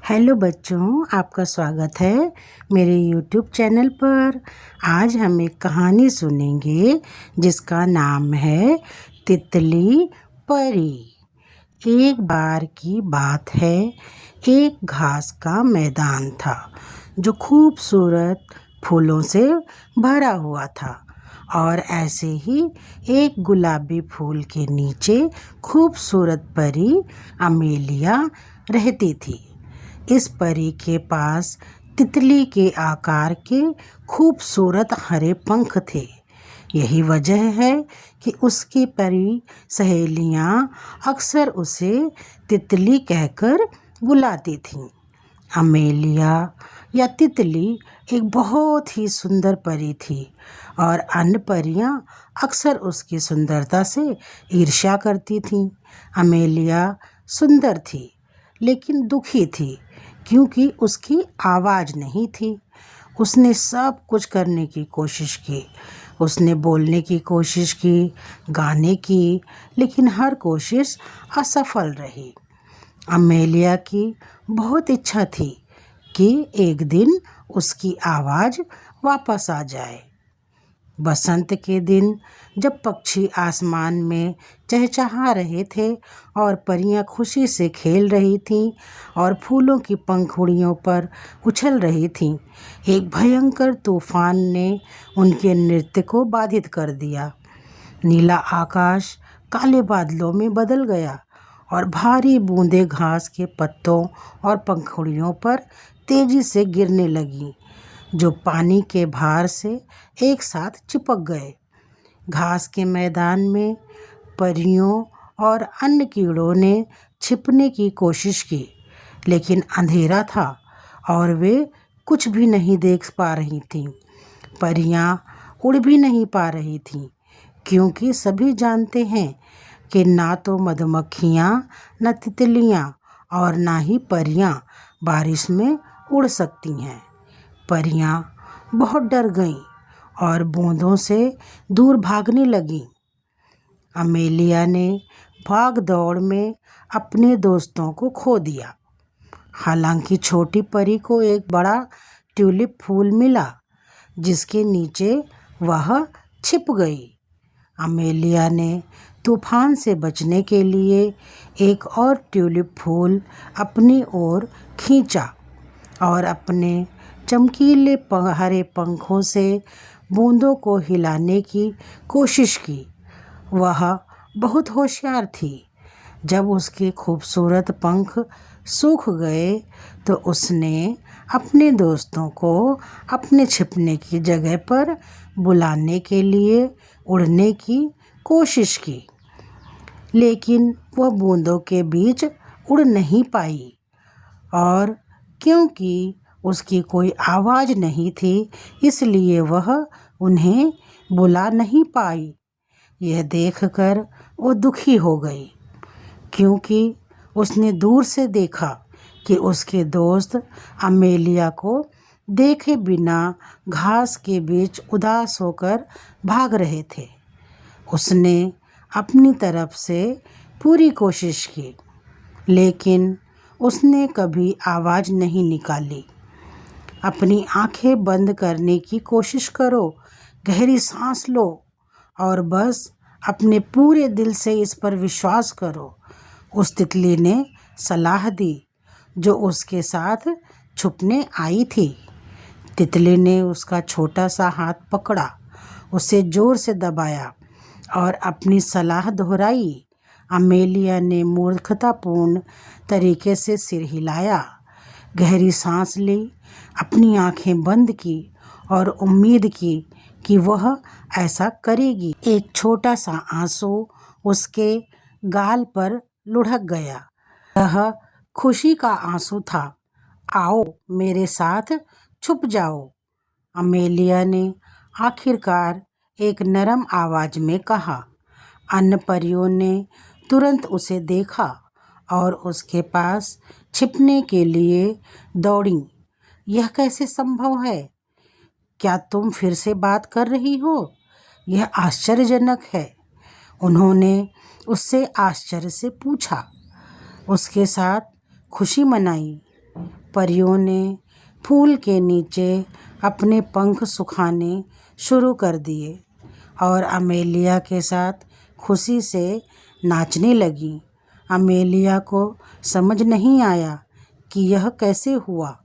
Hello बच्चों, आपका स्वागत है मेरे यूट्यूब चैनल पर। आज हम एक कहानी सुनेंगे जिसका नाम है तितली परी। एक बार की बात है, एक घास का मैदान था जो खूबसूरत फूलों से भरा हुआ था और ऐसे ही एक गुलाबी फूल के नीचे खूबसूरत परी अमेलिया रहती थी। इस परी के पास तितली के आकार के खूबसूरत हरे पंख थे। यही वजह है कि उसकी परी सहेलियां अक्सर उसे तितली कहकर बुलाती थीं। अमेलिया या तितली एक बहुत ही सुंदर परी थी और अन्य परियां अक्सर उसकी सुंदरता से ईर्ष्या करती थीं। अमेलिया सुंदर थी लेकिन दुखी थी क्योंकि उसकी आवाज़ नहीं थी। उसने सब कुछ करने की कोशिश की, उसने बोलने की कोशिश की, गाने की, लेकिन हर कोशिश असफल रही। अमेलिया की बहुत इच्छा थी कि एक दिन उसकी आवाज़ वापस आ जाए। बसंत के दिन जब पक्षी आसमान में चहचहा रहे थे और परियां खुशी से खेल रही थीं और फूलों की पंखुड़ियों पर उछल रही थीं, एक भयंकर तूफान ने उनके नृत्य को बाधित कर दिया। नीला आकाश काले बादलों में बदल गया और भारी बूंदें घास के पत्तों और पंखुड़ियों पर तेजी से गिरने लगीं, जो पानी के भार से एक साथ चिपक गए। घास के मैदान में परियों और अन्य कीड़ों ने छिपने की कोशिश की, लेकिन अंधेरा था और वे कुछ भी नहीं देख पा रही थीं। परियां उड़ भी नहीं पा रही थीं क्योंकि सभी जानते हैं कि ना तो मधुमक्खियाँ, न तितलियाँ और ना ही परियां बारिश में उड़ सकती हैं। परियां बहुत डर गईं और बूंदों से दूर भागने लगीं। अमेलिया ने भाग दौड़ में अपने दोस्तों को खो दिया। हालांकि छोटी परी को एक बड़ा ट्यूलिप फूल मिला जिसके नीचे वह छिप गई। अमेलिया ने तूफान से बचने के लिए एक और ट्यूलिप फूल अपनी ओर खींचा और अपने चमकीले हरे पंखों से बूंदों को हिलाने की कोशिश की। वह बहुत होशियार थी। जब उसके खूबसूरत पंख सूख गए तो उसने अपने दोस्तों को अपने छिपने की जगह पर बुलाने के लिए उड़ने की कोशिश की, लेकिन वह बूंदों के बीच उड़ नहीं पाई और क्योंकि उसकी कोई आवाज़ नहीं थी इसलिए वह उन्हें बुला नहीं पाई। यह देखकर वो दुखी हो गई क्योंकि उसने दूर से देखा कि उसके दोस्त अमेलिया को देखे बिना घास के बीच उदास होकर भाग रहे थे। उसने अपनी तरफ से पूरी कोशिश की लेकिन उसने कभी आवाज़ नहीं निकाली। अपनी आंखें बंद करने की कोशिश करो, गहरी सांस लो और बस अपने पूरे दिल से इस पर विश्वास करो, उस तितली ने सलाह दी जो उसके साथ छुपने आई थी। तितली ने उसका छोटा सा हाथ पकड़ा, उसे जोर से दबाया और अपनी सलाह दोहराई। अमेलिया ने मूर्खतापूर्ण तरीके से सिर हिलाया, गहरी सांस ली, अपनी आंखें बंद की और उम्मीद की कि वह ऐसा करेगी। एक छोटा सा आंसू उसके गाल पर लुढ़क गया। यह खुशी का आंसू था। आओ मेरे साथ छुप जाओ, अमेलिया ने आखिरकार एक नरम आवाज में कहा। अन्य परियों ने तुरंत उसे देखा और उसके पास छिपने के लिए दौड़ी। यह कैसे संभव है? क्या तुम फिर से बात कर रही हो? यह आश्चर्यजनक है, उन्होंने उससे आश्चर्य से पूछा। उसके साथ खुशी मनाई, परियों ने फूल के नीचे अपने पंख सुखाने शुरू कर दिए और अमेलिया के साथ खुशी से नाचने लगी। अमेलिया को समझ नहीं आया कि यह कैसे हुआ।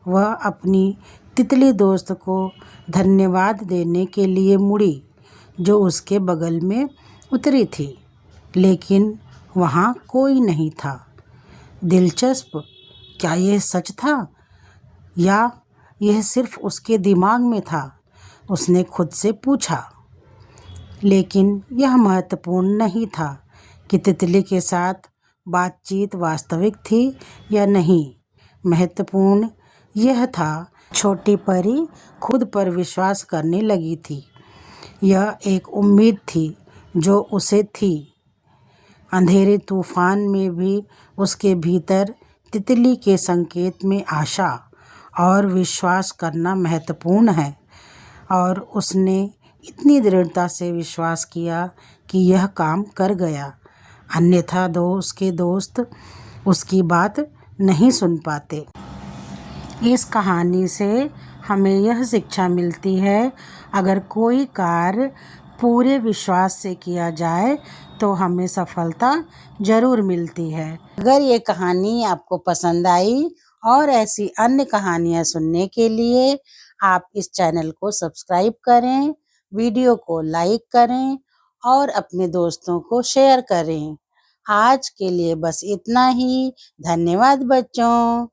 वह अपनी तितली दोस्त को धन्यवाद देने के लिए मुड़ी जो उसके बगल में उतरी थी, लेकिन वहाँ कोई नहीं था। दिलचस्प, क्या यह सच था या यह सिर्फ उसके दिमाग में था? उसने खुद से पूछा। लेकिन यह महत्वपूर्ण नहीं था कि तितली के साथ बातचीत वास्तविक थी या नहीं। महत्वपूर्ण यह था, छोटी परी खुद पर विश्वास करने लगी थी। यह एक उम्मीद थी जो उसे थी। अंधेरे तूफान में भी उसके भीतर तितली के संकेत में आशा और विश्वास करना महत्वपूर्ण है। और उसने इतनी दृढ़ता से विश्वास किया कि यह काम कर गया, अन्यथा उसके दोस्त उसकी बात नहीं सुन पाते। इस कहानी से हमें यह शिक्षा मिलती है, अगर कोई कार्य पूरे विश्वास से किया जाए तो हमें सफलता ज़रूर मिलती है। अगर ये कहानी आपको पसंद आई और ऐसी अन्य कहानियाँ सुनने के लिए आप इस चैनल को सब्सक्राइब करें, वीडियो को लाइक करें और अपने दोस्तों को शेयर करें। आज के लिए बस इतना ही। धन्यवाद बच्चों।